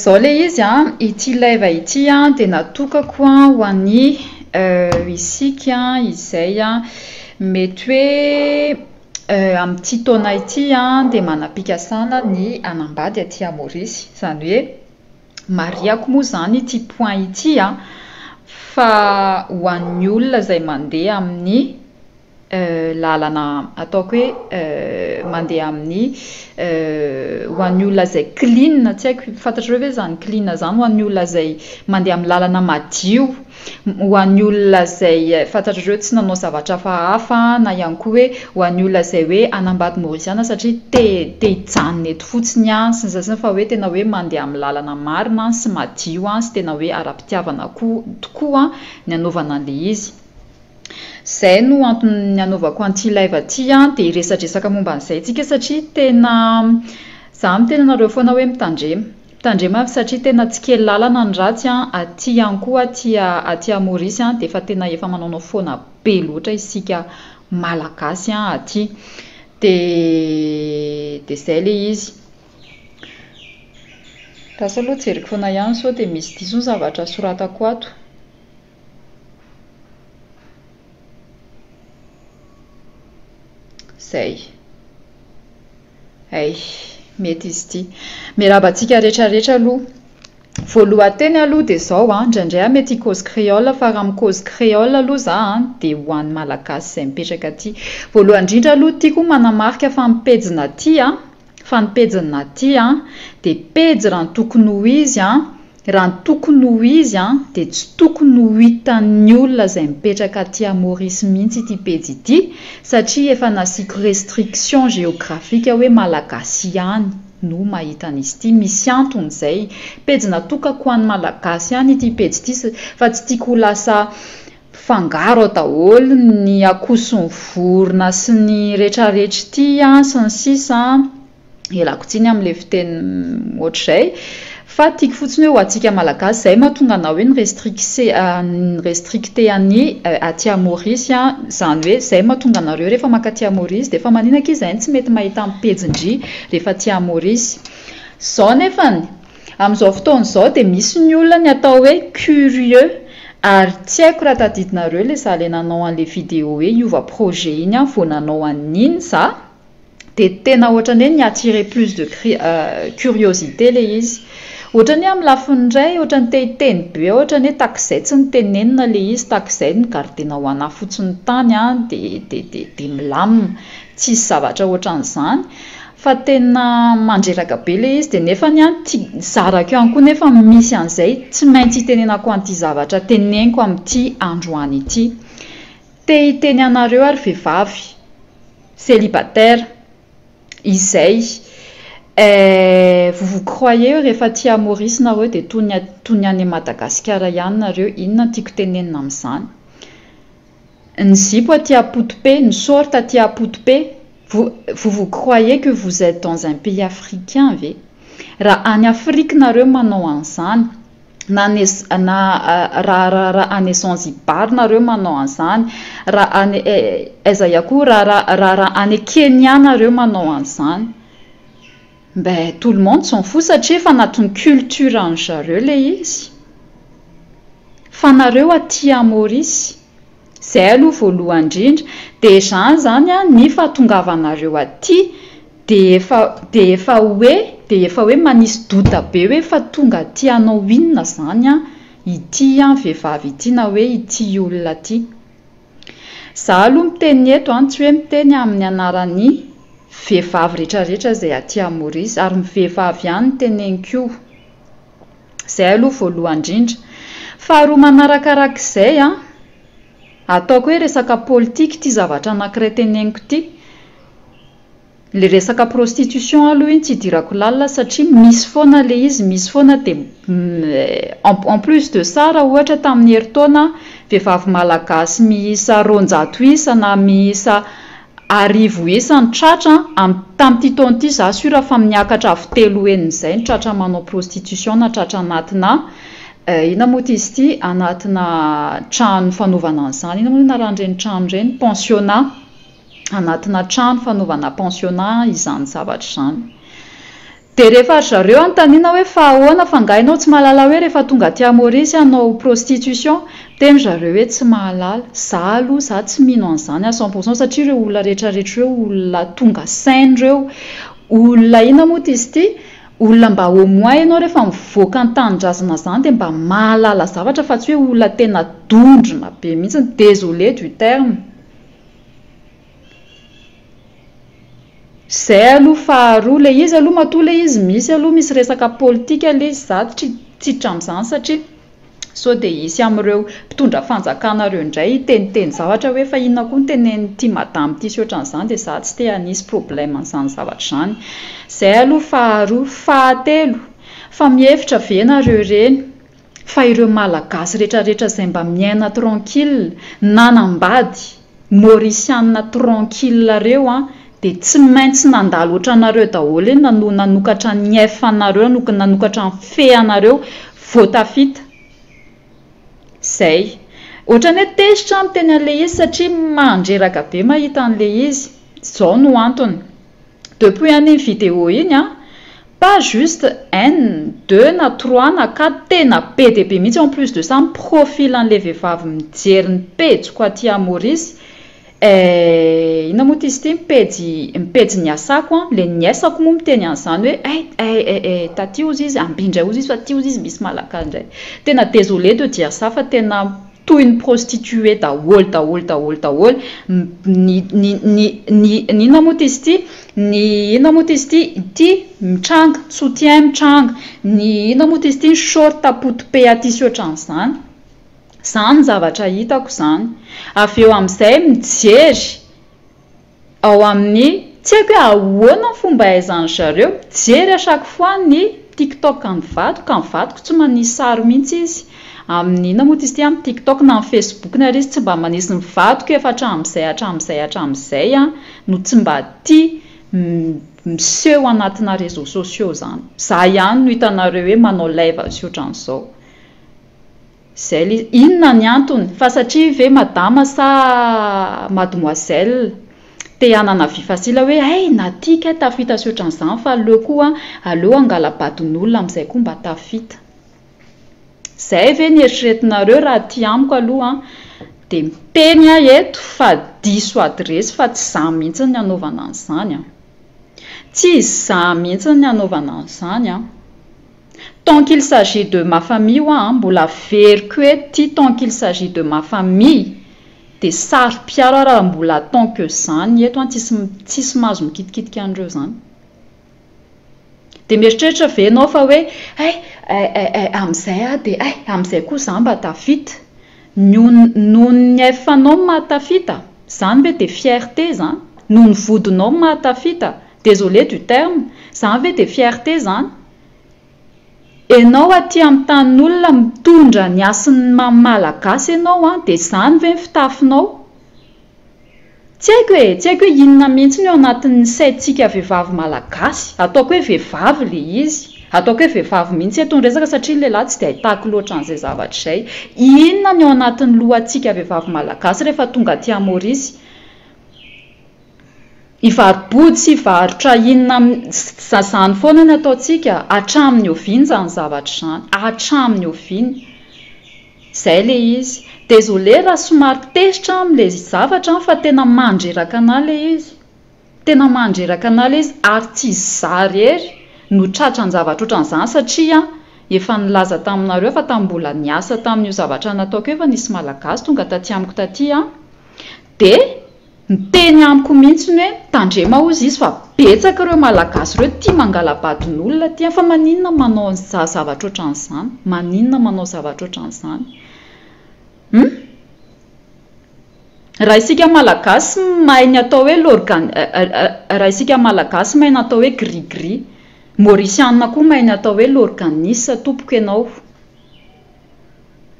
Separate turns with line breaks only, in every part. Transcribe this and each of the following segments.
zao le izy ity live ity dia natokako ho an'ny isika izay mety hoe amin'ity taona ity dia manam-pikasana ny anambady aty Maorisy, izany hoe mariako moa zany ity point ity fa ho an'ny olona izay mandeha amin'ny lalana ataoko hoe mandeha amin'ny ho an'ny olona izay clean, tsy haiko fantatrareo ve zany clean zany, ho an'ny olona izay mandeha amin'ny lalana madio, ho an'ny olona izay fantatrareo tsy nanao zavatra hafa na ihany koa hoe ho an'ny olona izay hoe anambady maorisiana satria te hijanona eto fotsiny sy ny sasany, fa hoe tena hoe mandeha amin'ny lalana marina sy madio sy tena hoe ara-pitiavana tokoa ny anaovana an'ilay izy. Zay no antony anaovako an'ity live aty dia hiresadresaka momba an'izay tsika satria tena zaho miteny anareo foana hoe mitandrema satria tena tsy kely lalana ny ratsy aty ihany koa aty Maorisy dia efa manao foana be loatra isika malagasy aty dia zay le izy. Tasa aloha jeriko foana ihany sao dia misy diso ny zavatra soratako ato. Zay mety izy ity mirabantsika rehetrarehetra aloha. Voalohateny aloha dia zao indraindray mety cause créole fa raha amin'ny cause créole aloha za dia ho an'ny malagasy izay mipetraka aty. Voalohany indrindra aloha tiako manamarika fa ny pejina aty fanipejina aty dia pejy raha ny tokony ho izy raha ny tokony ho izy dia tsy tokony ho hitan'ny olona izay mipetraka aty Maorisy mihitsy ity pejy ity satria efa nasiako restriction géographique hoe malagasy ihany no mahita an'izy ity. Misy antony izay pejy natokako an'ny malagasy ihany ity pejy ity fa tsy tiako ho lasa fangaro daholo ny akoson'ny vorona sy ny rehetrarehetra ity sy ny sisa elako tsiny amin'ilay fiteny ohatr'izay. Fa tiako fotsiny hoe ho antsika malagasy zay mahatonga anao hoe ny restricté any aty Maorisy izany hoe zay mahatonga anareo rehefa makaty Maorisy dia efa maninaka izay tsy mety mahita amin'ny pejindry rehefa aty Maorisy. Zao nefany amin'izao fotoana izao dia misy ny olona ny atao hoe curieux ary tsy haiko raha tadidinareo ilay za ilay nanao an'ilay vidéo hoe iova projet iny vao nanao an'iny za dia tena ohatrany hoe ny attirer plus de curiosité ilay izy. Ohatrany amin'ny lafiny iray ohatrany te hiteny be ohatrany hoe takizay tsy nitenenina ilay izy, takizay ny gardena ho ana fotsiny tany dia milamina tsisy zavatra ohatran'izany fa tena mandreraka be ilay izy. Dia nefa zarako ihany koa nefa misy an'izay tsy maintsy hitenenako an'ity zavatra teneniko amin'ity androany ity. Te hiteny anareo ary vehivavy célibataire izay vous croyez rehefa aty Maorisy nareo dia toy ny any Madagasikara ihany nareo, inona tiako tenenina amin'izany. Ny zipo aty Potope, ny short aty Potope, vous croyez que vous êtes dans un pays africain ve? Raha any Afrique nareo manao an'izany raha any Zanzibar nareo manao an'izany, raha aiza ihany koa raha any Kenya nareo manao an'izany, tout le monde s'en fout satria efa anatin'ny culture any zareo le izy. Fa nareo aty Maorisy zay aloha voalohany indrindra dia zany ny fahatongavanareo aty dia efa hoe manisy dota be hoe fa tonga aty anao inona zany ity vehivavy ity na hoe ity olona aty. Za aloha miteny eto tsy hoe miteny amin'ny anaran'ny vehivavy rehetrarehetra izay aty Maorisy ary vehivavy ihany teneniko. Zay aloha voalohany indrindra. Faharoa manarakarak'izay ataoko hoe resaka politika ity zavatra anankiray teneniko ity. Le resaka prostitution aloha iny tsy dirako lalina satria misy foana le izy, misy foana dia en plus de ça raha ohatra tamin'ny heritaona vehivavy malagasy miisa 200 isa na miisa 10 isa ny tratra tamin'ity taona ity za sura fa miakatra avy 3 en'izay ny tratra manao prostitution na tratra anatina ina moa izy ity anatina trano fanaovana an'izany, ina moa naran'ireny trano ireny pensionnat, anatina trano fanaovana pensionnat izany zavatra izany. dia rehefa zareo anontaniana hoe fa ahoana fa ngainao tsy mahalala hoe rehefa tonga aty Maurice hanao prostitution, teny zareo hoe tsy mahalala. Za aloha za tsy mino an'izany à 100% satria ireo olona rehetrarehetra ireo olona tonga saina ireo, olona ina moa izy ity, olona mba au moins ianao rehefa mivoaka an-tanindrazana zany dia mba mahalala zavatra fa tsy hoe olona tena dondrona be mihitsy. Désolé du terme. Zay aloha faharoa, le izy aloha matoa le izy misy aloha misy resaka politika le izy, za tsy amin'izany satria sao dia hisy amin'ireo mpitondra fanjakana ireo indray teniteny zavatra hoe fa inona koa ny tenen'ity madame ity sy ohatran'izany, dia za tsy te hanisy problème an'izany zavatra izany. Zay aloha faharoa. Fahatelo, fa mihevitra ve nareo ireny fa ireo malagasy rehetrarehetra izay mba miaina tranquille, nanambady mauriciana tranquille ireo dia tsy maintsy nandalo ohatranareo daholo eny, nanokatra ny efanareo, nanokatra ny feanareo vao tafita. Zay ohatrany hoe tesitra amin'ny teny an'ilay izy satria mandreraka be mahita an'ilay izy. Izao no antony. Depuis any vidéo iny pas juste 1, 2 na 3 na 4, tena be dia be mihitsy en plus de ça profil an'ilay vehivavy mijery ny pejiko aty Maurice. Ina moa izy ity mipejy ny asako, le niasako moa miteny an'izany hoe taty ozy izy ambindray ozy izy fa ty ozy izy misy malaka indray. Tena désolé de dire ça fa tena toy ny prostituée daholo. Ina moa izy ity mitranga, soutien mitranga, ina moa izy ity short apotope aty sy ohatran'izany. Zany zavatra hitako zany. Avy eo amin'izay mijery ao amin'ny, tsy haiko hoe ahoana ny fomba ahaizany zareo, jery à chaque fois ny TikTok ny vadiko tsy manisy sary mihitsy izy amin'ny ina moa izy ity amin'ny TikTok na amin'ny Facebook na izy tsy mba manisy ny vadiko efa hatramin'izay no tsy mba tia miseho anatina réseaux sociaux zany. Za ihany no hitanareo hoe manao live sy ohatran'izao. Zay inona ny antony? Fa satria ve madama sa mademoiselle te hanana vie facile hoe natika tafita sy ohatran'izany fa aleo angala-badin'olona amin'izay koa mba tafita. Zay ve ny eritreretinareo raha ty amiko aloha dia miteny eto fa diso adresy fa tsy za mihitsy ny anaovana an'izany. Tsy za mihitsy ny anaovana an'izany. Tant qu'il s'agit de ma famille, mbola veriko hoe tant qu'il s'agit de ma famille, dia sarom-piaro raha mbola tant que zany eto tsisy mahazo mikitikitika an'ireo zany. Dia mieritreritra ve ianao fa hoe amin'izay dia amin'izay koa za mba tafita. Noho ny efanao mahatafita, zany ve dia fierté zany? Noho ny vodinao mahatafita, désolé du terme, zany ve dia fierté zany? Ianao aty amin'ny tanin'olona mitondra ny asin'ny malagasy ianao dia zany ve ny fitafinao? Tsy haiko hoe inona mihitsy ny ao anatin'ny saintsika vehivavy malagasy. Ataoko hoe vehivavy le izy, ataoko hoe vehivavy mihitsy eto ny resaka satria lehilahy tsy dia ahitako loatra an'izay zavatra izay. Inona ny ao anatin'ny lohantsika vehivavy malagasy rehefa tonga aty Maurice? Ivaro-body sy varotra inona zany foana ny ataontsika, hatramin'ny oviany zany zavatra izany, hatramin'ny oviany. Zay le izy. Désolé raha somary tesitra amin'ilay zavatra fa tena mandreraka anahy le izy. Tena mandreraka anahy le izy ary tsy za rery no tratra ny zavatra ohatran'izany satria efa nilaza taminareo fa tambola niasa tamin'io zavatra nataoko efa nisy malagasy tonga taty amiko taty dia miteny amiko mihitsy hoe tandrema ozy izy fa betsaka ireo malagasy ireo tia mangalabadin'olona ty fa maninona manao zavatra ohatran'izany? Maninona manao zavatra ohatran'izany? Raha isika malagasy mahay ny atao hoe raha isika malagasy mahay ny atao hoe gris-gris, mauriciana koa mahay ny atao hoe l'organisme tompoko ianao.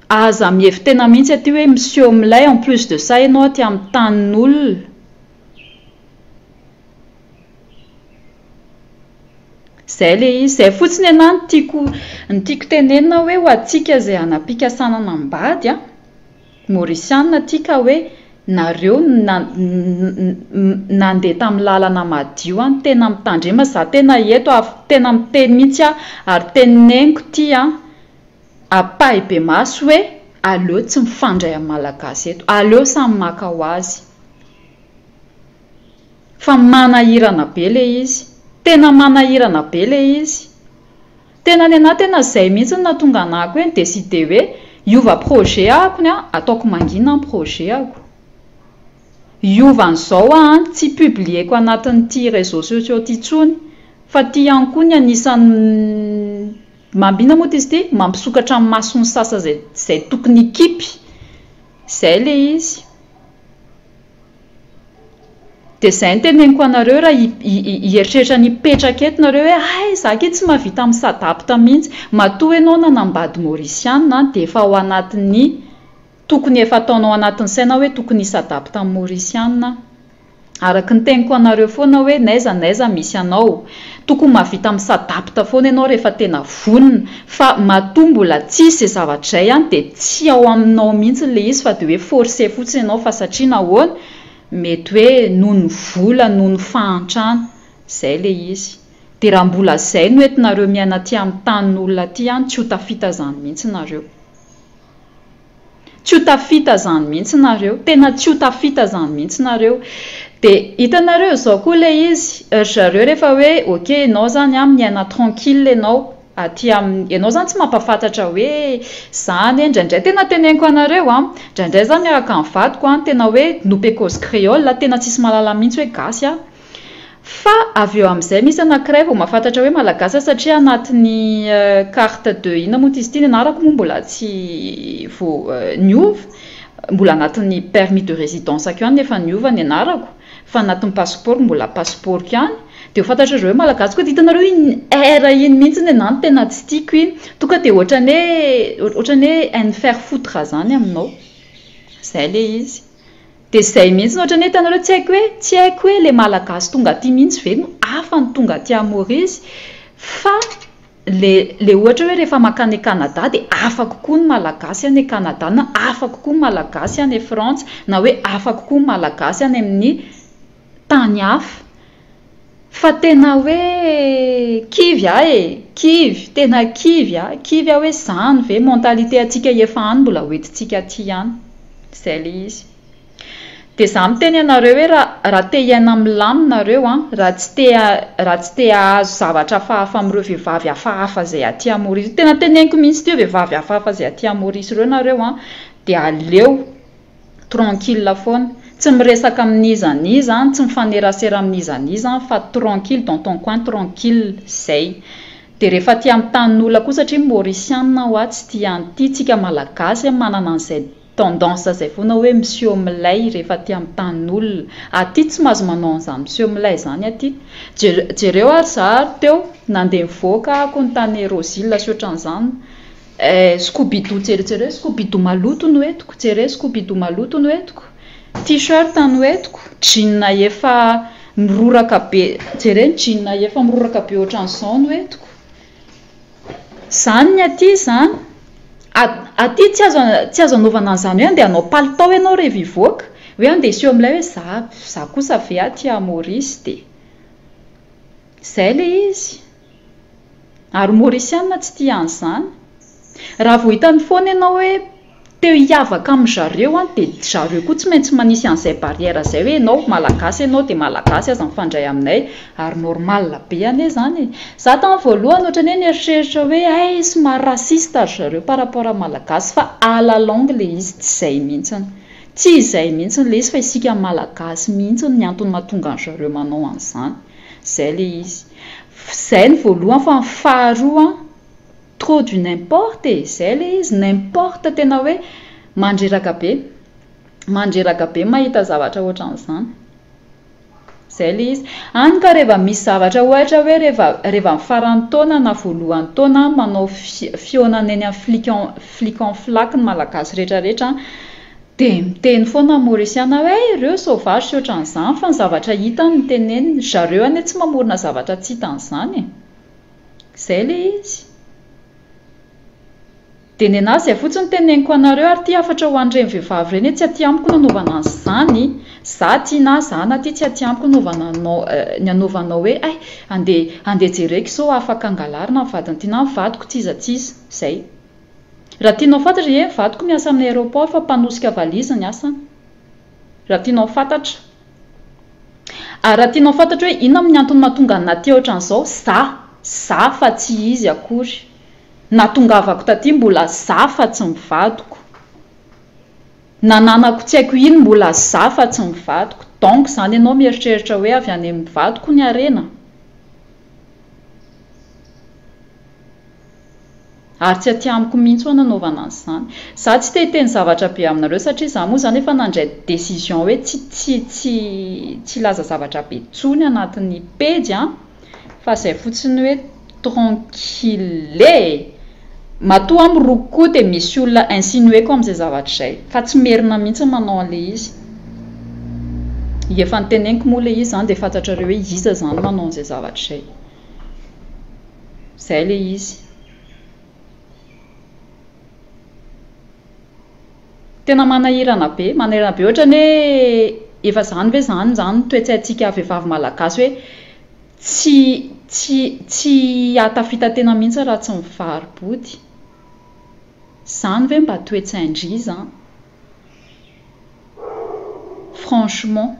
Aza mihevy tena mihitsy aty hoe monsieur milay en plus de ça ianao aty amin'ny tanin'olona. Zay le izy. Zay fotsiny anahy ny tiako tenenina hoe ho atsika izay anam-pikasana ambady mauriciana tika hoe nareo nandeha tamin'ny lalana madio any tena mitandrema za tena eto tena miteny mihitsy ary tenineniko ty apahy be maso hoe aleo tsy mifandray amin'ny malagasy eto, aleo samy maka ho azy fa manahirana be le izy, tena manahirana be le izy, tena nenahy tena zay mihitsy na tonga anako hoe décidé hoe iova projet ako ny ataoko mangina ny projet ako, iovan'izao tsy publieko anatin'ity réseaux sociaux ty tsony fa ty ihany koa ny anisan'ny mambina moa izy ty mampisokatra amin'ny mason'ny sasa zay tokony ikipy zay le izy. Dia zay ny teneniko anareo raha hieritreritra ny hipetraka eto nareo hoe ay za ke tsy mahavita misadapta mihitsy, matoa ianao nanambady maorisiana dia efa ao anatin'ny tokony efa ataonao anatin'ny saina hoe tokony hisadapta amin'ny maorisiana. Araka ny teniko anareo foana hoe naiza misy anao tokony mahavita misadapta foana ianao rehefa tena vonona, fa matoa mbola tsisy zavatra izay dia tsy ao aminao mihitsy le izy fa dia hoe forcé fotsiny ianao fa satria nahoana mety hoe noho ny vola, noho ny fahantrana, zay le izy. Dia raha mbola zay no entinareo miaina aty amin'ny tanin'olona aty tsy ho tafita zany mihitsy nareo. Tsy ho tafita zany mihitsy nareo, tena tsy ho tafita zany mihitsy nareo. Dia hitanareo izao koa le izy, zareo rehefa hoe ok ianao zany miaina tranquille ianao aty ianao zany tsy mampafantatra hoe zany indraindray tena teneniko anareo indraindray zany miaraka amin'ny vadiko tena hoe nopy cause créole tena tsisy mahalala mihitsy hoe gasy fa avy eo amin'izay misy anankiray vao mahafantatra hoe malagasy satria anatin'ny carte de ina moa izy ity ny anarako moa mbola tsy vao niova, mbola anatin'ny permis de résidence ihany nefa niova ny anarako fa anatin'ny passeport mbola passeport ihany. Dia ho fantatra hoe malagasy koa hitanareo iny air iny mihitsy ny anany tena tsy tiako iny, tonga dia ohatrany hoe un faire foutre zany aminao, zay le izy. Dia zay mihitsy ohatrany hoe hitanareo tsy haiko hoe le malagasy tonga aty mihitsy ve no hafa ny tonga aty Maurice, fa le ohatra hoe rehefa makany Canada dia hafa kokoa ny malagasy any Canada na hafa kokoa ny malagasy any France na hoe hafa kokoa ny malagasy any amin'ny tany hafa. Fa tena hoe kivy tena kivy hoe zany ve mentalité atsika efa any mbola hoentintsika aty ihany, zay le izy. Dia za miteny anareo hoe raha te hiaina milaminareo raha tsy te hahazo zavatra hafahafa amin'ireo vehivavy hafahafa zay aty Maurice, tena teneniko mihitsy teo vehivavy hafahafa zay aty Maurice ireo nareo dia aleo tranquille foana, tsy miresaka amin'izaniza tsy mifanerasera amin'izaniza fa tranquille dans ton coin tranquille zay. Dia rehefa aty amin'ny tanin'olona koa satria maorisiana tsy ty an'ity tsika malagasy manana an'izay tendance zay foana hoe monsieur milay rehefa aty amin'ny tanin'olona, aty tsy mahazo manao an'izany monsieur milay zany aty. Jereo ary za teo nandeha mivoaka ako ny tany Rosile sy ohatran'izany, Scooby-Doo tseretsere Scooby-Doo maloto no entiko, Scooby-Doo maloto no entiko, t-shirt no entiko, jean efa miroraka be, jean efa miroraka be ohatran'izao no entiko. Zany ny aty zany, aty tsy azo anaovana an'izany hoe andeha hanao palitao ianao rehefa hivoaka, hoe andeha hiseho amin'ilay hoe za kosa ve aty Maurice, dia zay le izy. Ary maorisiana tsy tia an'izany. Raha vao hitany foana ianao hoe teo hiavaka amin'ny zareo dia zareo koa tsy maintsy manisy an'izay barrière zay hoe ianao malagasy ianao dia malagasy aza mifandray aminay, ary normal be ane zany. Za tamin'ny voalohany ohatrany hoe nieritreritra hoe ay somary raciste ary zareo par rapport amin'ny malagasy, fa à la longue le izy tsy izay mihitsiny, tsy izay mihitsiny le izy fa isika malagasy mihitsiny ny antony mahatonga an zareo manao an'izany, zay le izy. Zay ny voalohany fa ny faharoa trop du n'importe, zay le izy, n'importe tena hoe mandreraka be mahita zavatra ohatran'izany, zay le izy. Any ka rehefa misy zavatra ohatra hoe rehefa faran'ny taona na voalohan'ny taona manao fihaonana eny amin'ny flic en flac ny malagasy rehetrarehetra dia miteny foana maorisiana hoe ireo sauvage sy ohatran'izany, fa ny zavatra hita ny teneny zareo ane tsy mamorona zavatra tsy hitan'izany, zay le izy. dia ny anazy izay fotsiny teneniko anareo ary ty afatra ho an'ireny vehivavy reny tsy aty amiko nanaovana an'izany za ty na za na ty tsy aty amiko ny anaovanao hoe ay andeha jereko sao afaka angalarina ny vadiny ty na mivadiko tsizatsiza zay. Raha tianao fantatra mivadiko miasa amin'ny aéroport fa mpanosika valizy ny asany raha tianao fantatra. Ary raha tianao fantatra hoe inona amin'ny antony mahatonga naty ohatran'izao za fa tsy izy akory natongavako taty mbola za fa tsy mivadiko nananako tsy haiko iny mbola za fa tsy mivadiko donc zany ianao mieritreritra hoe avy any mivadiko ny arena ary tsy aty amiko mihitsy ho nanaovana an'izany. Za tsy te hiteny zavatra be aminareo satria za moa zany efa nandray décision hoe tsy laza zavatra be tsony anatin'ny pejy fa zay fotsiny hoe tranquille matoa amroko koa dia misy olona insinueko amin'izay zavatra izay fa tsy merina mihitsy manao an'ilay izy. Efa niteneniko moa ilay izy zany dia fantatrareo hoe iza zany manao an'izay zavatra izay. Zay ilay izy. Tena manahirana be ohatrany hoe efa zany ve zany toetsaintsika vehivavy malagasy hoe tsy atafita tena mihitsy raha tsy mivary-body. Zany ve mba toetsaindry zany? Franchement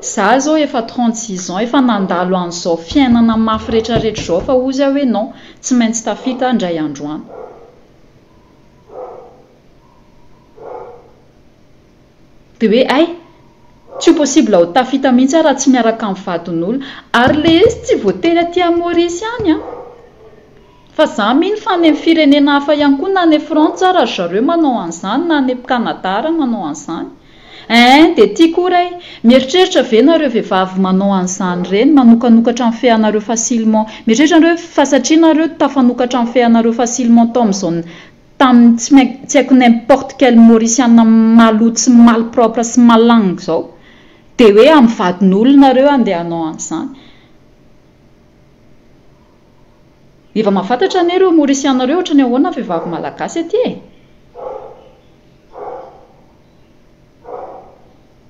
za zao efa 36 ans efa nandalo an'izao fiainana mafy rehetrarehetra zao fa ozy aho hoe non tsy maintsy tafita indray androany. Dia hoe ay tsy possible ho tafita mihitsy raha tsy miaraka amin'ny vadin'olona ary le izy tsy voatery aty Maurice ihany fa za mihiny fa any amin'ny firenena hafa ihany koa na any France raha zareo manao an'izany na any Canada ary manao an'izany. Dia tia koray mieritreritra ve nareo vehivavy manao an'izany ireny manokanokatra amin'ny feanareo facilement mieritreritra nareo fa satria nareo tafanokatra amin'ny feanareo facilement tao amin'izao tamin'ny tsy haiko n'importe quel mauriciana maloto sy malpropre sy malangina izao dia hoe amin'ny vadin'olona nareo andeha hanao an'izany. Efa mahafantatra anie ireo mauricianareo ohatrany ahoana vehivavy malagasy aty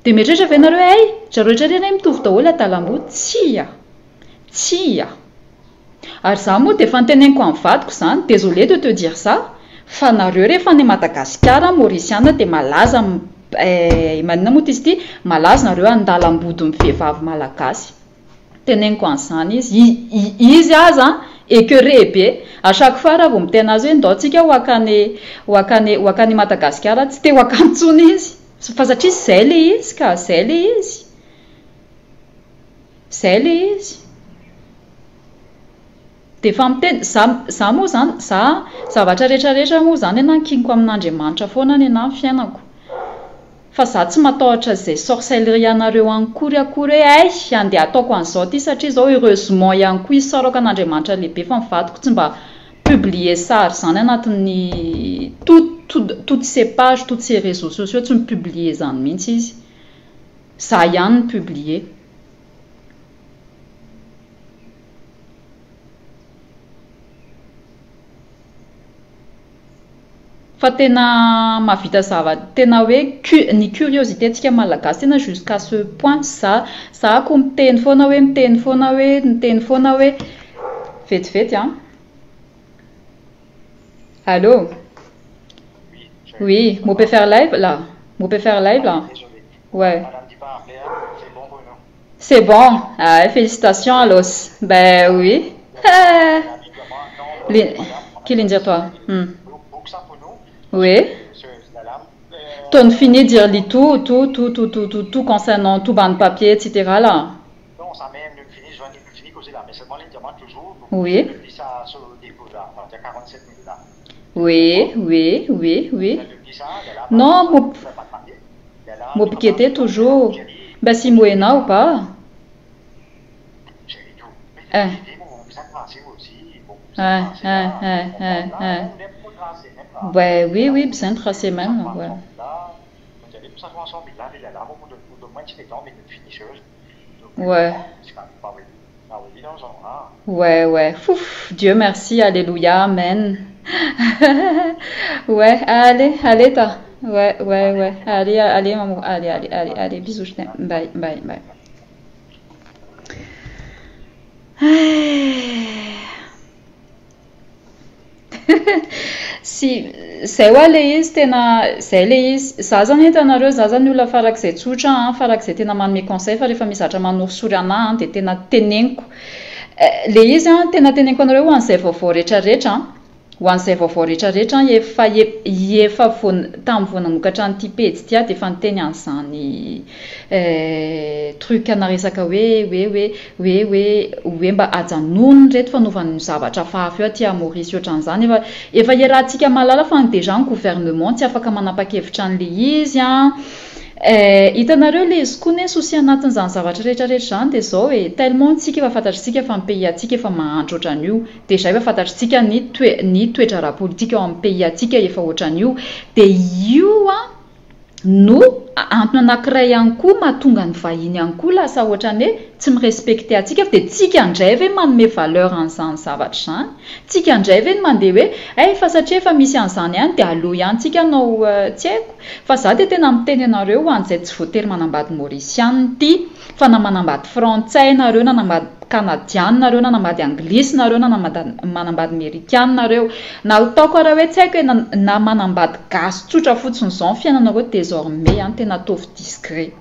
dia mieritreritra ve nareo ay zareo rehetra mitovy daholo adalam-body tsia ary za moa dia efa niteneniko amin'ny vadiko zany désolé de te dire ça fa nareo rehefa any Madagasikara mauriciana dia malaza manina moa izy ity malaza nareo andalam-body ny vehivavy malagasy. Teneniko an'izany izy aza écœuré be à chaque fois raha vao mitena azy hoe ndao tsika ho akany Madagasikara tsy te ho akany intsony izy fa satria zay le izy ka zay le izy dia fa miteny za moa zany za zavatra rehetrarehetra moa zany nankiniko amin'Andriamanitra foana ny anahy fiainako fa za tsy matahotra izay sorcellerie anareo ankory hoe ay andeha ataoko an'izao ty satria zao heureusement ihany koa izy saraka an'Andriamanitra lehibe fa mivadiko tsy mba publier sary zany anatin'ny toutes ces pages toutes ces réseaux sociaux tsy mipublier zany mihitsy izy za ihany ny publier. Fa tena mahavita zavatra tena hoe ny curiosité antsika malagasy tena jusqu'à ce point ça ako miteny foana hoe vetivety Allô? Oui, on peut faire live là? Ouais. C'est bon. Ah, félicitations Alos. Ben oui. Qui l'en dire toi? Oui. T'as fini de dire tout concernant tout banc de papier, etc. là.
Non, ça même le fini, je vais finir causer là, mais seulement les demande toujours.
Oui.
Je dis ça sur le dépôt là, il y a 47 000 là.
Oui. Non, mon piqueté toujours. Ben si Moena ou pas. Ouais, oui, bien tracé même. Ouais. Ouf, Dieu merci, alléluia, amen. Ouais, allez, ta. Ouais. Allez, maman. Allez, bisous, je t'aime. Bye. Si sewa le izy tena zay le izy za zany hitanareo za zany olona farak'izay tsotra farak'izay tena manome conseil fa rehefa mizatra manorosory anahy dia tena teneniko le izy tena teneniko anareo ho an'izay vaovao rehetrarehetra ho an'izay vaovao rehetrarehetra efa tamin'ny vao nanokatra an'ity pejy ity dia efa niteny an'izany truc anaresaka hoe mba ajanony reto fanaovany zavatra fahafa eo aty Maurice ohatran'izany efa iarahantsika malala fa déjà ny gouvernement tsy afaka manapa-kevitra an'le izy hitanareo le izy koa ne souci anatin'izany zavatra rehetrarehetra zany dia zao hoe tellement tsika efa fantatritsika fa ny pays atsika efa mahandro ohatran'io déjà efa fantatritsika ny toetra ara-politika ao amin'ny pays atsika efa ohatran'io dia io no antony anankiray ihany koa mahatonga ny vahiny ihany koa lasa ohatrany hoe tsy mirespecte atsika dia tsika indray ve manome valeur an'izany zavatra izany tsika indray ve ny mandeha hoe fa satria efa misy an'izany ihany dia aloha ihany tsika anao tsy haiko fa za dia tena miteny anareo ho an'izay tsy voatery manambady maorisiana ity fa na manambady frantsay nareo na manambady kanadiana nareo na manambady anglisy nareo na manambady amerikana nareo na ataoko raha hoe tsy haiko hoe na manambady gasy tsotra fotsiny izao fiainanareo désormais tena ataovy discret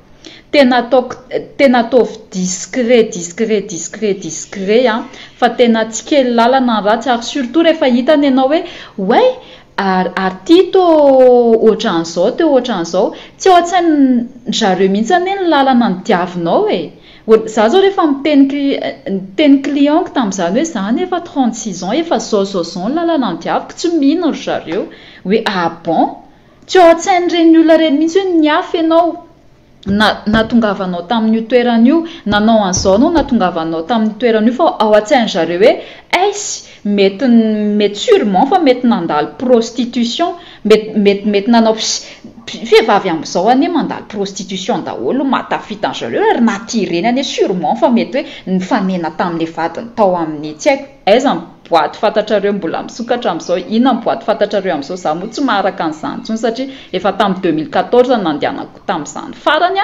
tena ataovy discret fa tena tsy kely lalana ratsy ary surtout rehefa hitany ianao hoe ary ty to ohatran'izao tsy ao an-tsainy zareo mihitsy ny lalana ny diavinao za zao rehefa miteny clientko tamin'izany hoe za nefa 36 ans efa zao lalana ny diaviko tsy mino ry zareo hoe bon tsy ao an-tsainy reny olona reny mihitsy hoe niafy ianao natongavanao tamin'io toeran'io nanao an'izao anao natongavanao tamin'io toeran'io fa ao an-tsainy zareo hoe mety sûrement fa mety nandalo prostitution mety nanao vehivavy amin'izao anie mandalo prostitution daholo matafita zareo ary natireny anie sûrement fa mety hoe nifanena tamin'le vadiny tao amin'ny tsy haiko aiza boaty fantatrareo mbola misokatra amin'izao inona ny boaty fantatrareo amin'izao za moa tsy maharaka an'izany intsony satria efa tamin'ny 2014 nandehanako tamin'izany farany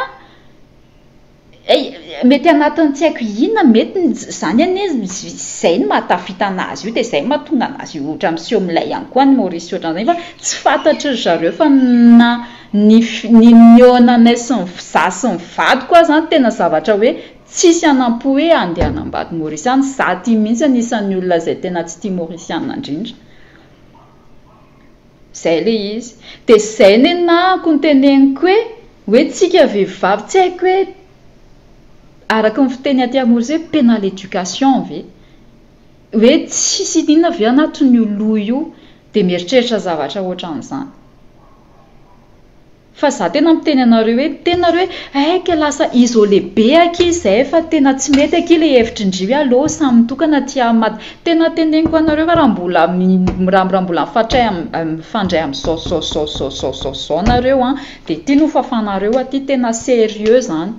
mety anatin'ny tsy haiko inona mety zany anie izay ny mahatafita anazy io dia izay mahatonga anazy io ohatra miseho milay ihany koa ny Maurice ohatran'izany fa tsy fantatry ry zareo fa ny neonanay sy ny za sy ny vady koa zany tena zavatra hoe tsisy anampo hoe andeha hanambady Mauriciana za ty mihitsy anisan'ny olona izay tena tsy tia Mauriciana indrindra zay le izy dia zay ny nahako ny teneniko hoe tsika vehivavy tsy haiko hoe araka ny fiteny aty Maurice hoe pénal éducation hoe tsisy inona ve anatin'io loha io dia mieritreritra zavatra ohatran'izany fa za tena miteny anareo hoe ke lasa isolé be aky izay fa tena tsy mety aky le hevitry-ndry hoe allo samy mitokana tia maty tena teneniko anareo raha mbola mifandray amin'izao nareo dia tia no fafanareo aty tena sérieux zany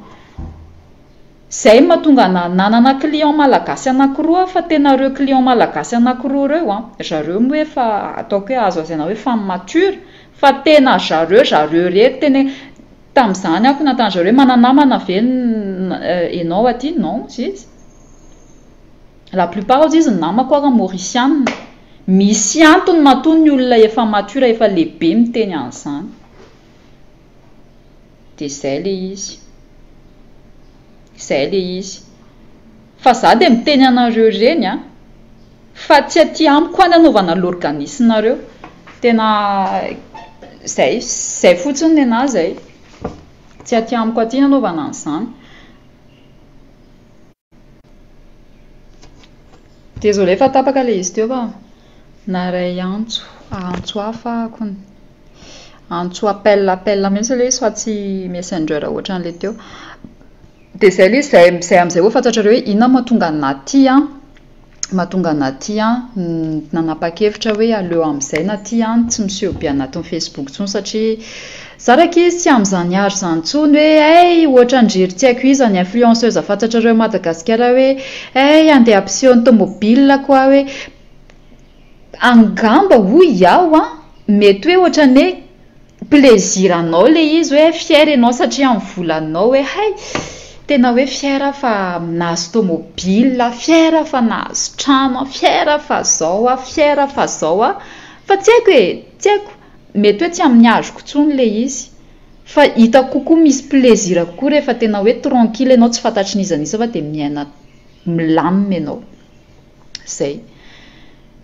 zay mahatonga nanana client malagasy anankiroa fa tena reo client malagasy anankiroa reo zareo moa efa ataoko hoe azo azaina hoe femme mature fa tena zareo rery tena tamin'izany ako natany zareo mananamana velona ianao aty non izy la plupart izy ny namako ary Mauriciana misy antony mahatony ny olona efa mature efa lehibe miteny an'izany dia zay le izy fa za dia miteny anareo reny fa tsy aty amiko any anaovana l'organisme nareo tena zay fotsiny ny anahy zay tsy aty amiko aty nanaovana an'izany désolé fa tapaka le izy teo fa naray antso hafa antso appel mihitsy le izy fa tsy messenger ohatran'le teo dia zay le zay amin'izay ho fantatrareo hoe inona mahatonga anaty nanapa-kevitra hoe aleo amin'izay naty tsy miseho be anatin'ny Facebook tsony satria zaraka izy tsy amin'izany ary izany tsony hoe ohatra ndrery tsy haiko izy ny influenceuse fantatrareo Madagasikara hoe andeha ampiseho ny tomobile koa hoe angamba hoy iaho a mety hoe ohatrany hoe plaisir anao le izy hoe fier anao satria amin'ny volanao hoe hay tena hoe fier fa nahazo tomobile, fier fa nahazo trano, fier fa zao a, fier fa zao a, fa tsy haiko mety hoe tsy amin'ny azoko tsony le izy fa hita kokoa misy plaisir kokoa rehefa tena hoe tranquille ianao tsy fantatry nizanisa fa dia miaina milamina ianao zay.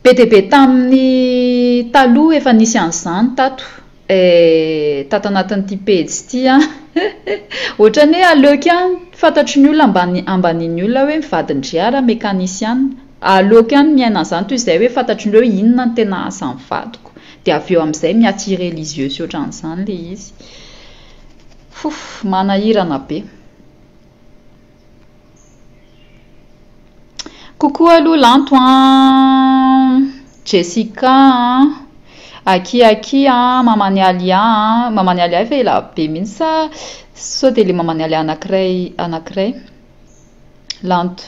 Be dia be tamin'ny taloha efa nisy an'izany tato tato anatin'ity page ity a ohatrany hoe aleoko ihany fantatry ny olona ambanin'ny olona hoe mivadin-driara mécanicienne aleoko ihany miaina an'izany toy izay hoe fantatry ny hoe inona ny tena asa mivadiko dia avy eo amin'izay mi-attirer les yeux sy ohatran'izany le izy. Manahirana be. Coucou aloha lanto Jessica Aki mamany alia efa ela be mihitsy sao dia le mamany alia anankiray lanto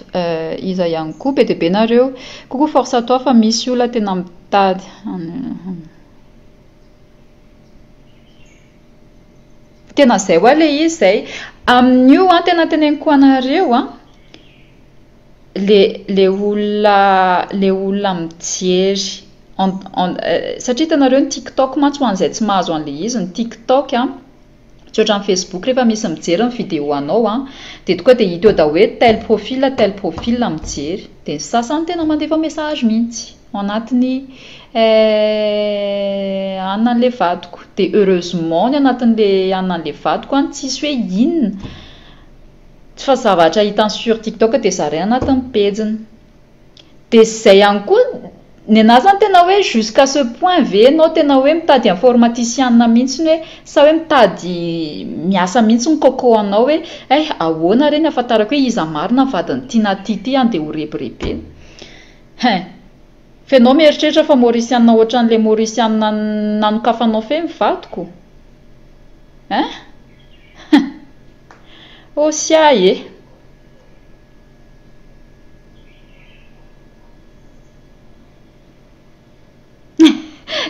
iza ihany koa be dia be nareo. Coucou force à toi fa misy olona tena mitady tena zay hoa le izy zay amin'io tena teneniko anareo le olona mijery satria hitanareo ny TikTok mantsy ho an'izay tsy mahazo an'le izy ny TikTok tsy ohatran'ny Facebook rehefa misy mijery ny vidéo anao dia tokoa dia hita eo da hoe tel profil mijery dia ny sasany tena mandefa message mihitsy ao anatiny anan'le vadiko dia heureusement ny anatin'le anan'le vadiko tsisy hoe inona tsy fa zavatra hitany sur TikTok dia zaraina anatin'ny pejiny dia zay ihany koa ny anahy zany tena hoe jusqu'à ce point ve anao tena hoe mitady informaticienne mihitsy hoe sa hoe mitady miasa mihitsy ny coco anao hoe ahoana reny ahafantarako hoe iza marina vadiny tiana ty andeha ho rebirebena fa ianao mieritreritra fa maorisiana ohatran'le maorisiana nanokafanao fe mivadiko sia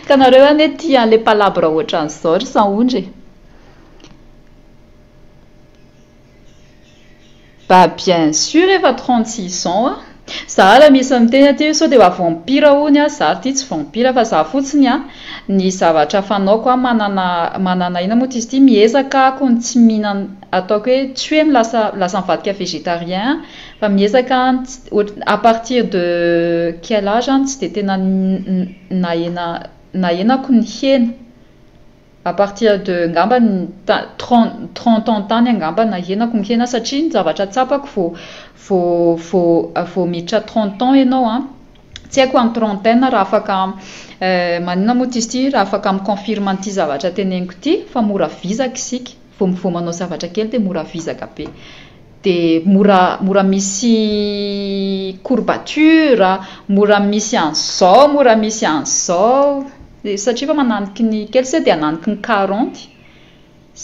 ka nareo ane tia le palabra ohatran'izao ry saondry bien sûr efa 36 ans za la misy miteny aty sao dia vampira hony za ty tsy vampira fa za fotsiny ny zavatra fanaoko manana ina moa izy ity miezaka ako ny tsy mihinana ataoko hoe tsy hoe lasa mivadika végétarien fa miezaka à partir de quel âge tsy dia tena nahenako ny hena à partir de ngamba 30 ans tany angamba nahenako ny hena satria ny zavatra tsapako vao miditra 30 ans ianao tsy haiko amin'ny trentaine raha afaka manina moa izy ity raha afaka miconfirme an'ity zavatra teneniko ity fa mora vizaka isika vao manao zavatra kely dia mora vizaka be dia mora misy courbature mora misy an'izao mora misy an'izao satria fa mananiky ny kely se dia ananiky ny 40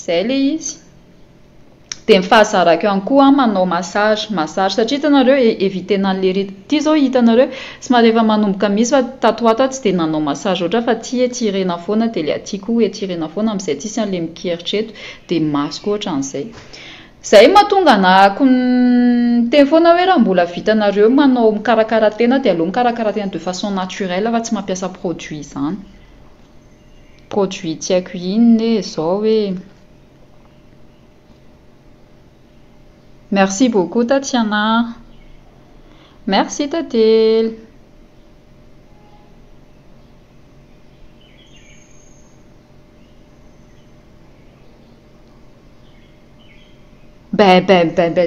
zay le izy dia mifahazarako ihany koa manao massage satria hitanareo evitena an'le rity ity zao hitanareo sy marehefa manomboka misy fa tatoato tsy dia nanao massage oatra fa ty etirena foana dia le atiako etirena foana amin'izay tsisy an'le mikeritrreto dia masoko ohatran'izay zay mahatonga anahako teny foana hoe raha mbola vitanareo manao mikarakara tena dia aloha mikarakara tena de façon naturelle fa tsy mampiasa produit zany produit tsy haiko inona zao hoe merci beaucoup Tatiana merci Tatel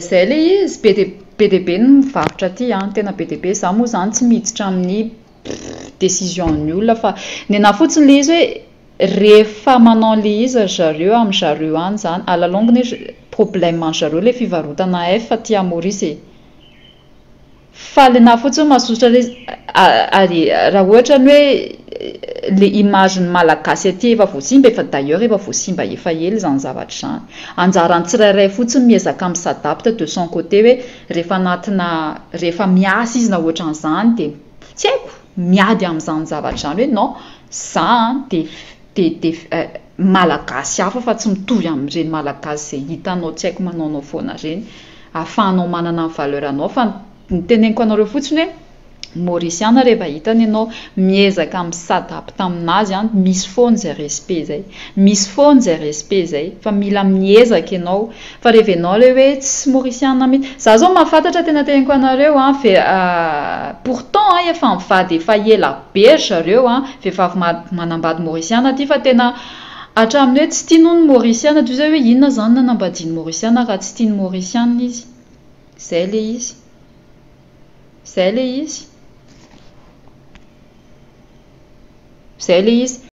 zay le izy be dia be ny mivarotra aty tena be dia be za moa zany tsy miditra amin'ny décision ny olona fa ny anahy fotsiny le izy hoe rehefa manao le izy zareo amin'ny zareo any zany alalongany problème any zareo le fivarotana fa ty Maurice fa le anahy fotsiny mazotra ary raha ohatra ny hoe le image ny malagasy aty efa voasimba efa d'ailleurs efa voasimba efa ela zany zavatra zany anjarany tsirairay fotsiny miezaka s'adapte de son côté hoe rehefa miasa izy na ohatran'izany dia tsy haiko miady amin'izany zavatra zany hoe non za de malagasy hafa fa tsy mitovy amin'ireny malagasy izay hitanao tsy haiko manaonao foana reny ahafahanao manana ny valeur anao fa ny teneniko anareo fotsiny hoe maorisiana rehefa hitany ianao miezaka misadapta aminazy misy foana izay respect zay misy foana izay respect zay fa mila miezaka ianao fa rehefa ianao ilay hoe tsy maorisiana mihitsy za zao mahafantatra tena teneniko anareo pourtant efa mivady efa ela be zareo vehivavy manambady maorisiana ty fa tena hatramin'ny hoe tsy tiany ny maorisiana toy izay hoe inona zany nanambadiany maorisiana raha tsy tiany maorisiana izy zay le izy zay le izy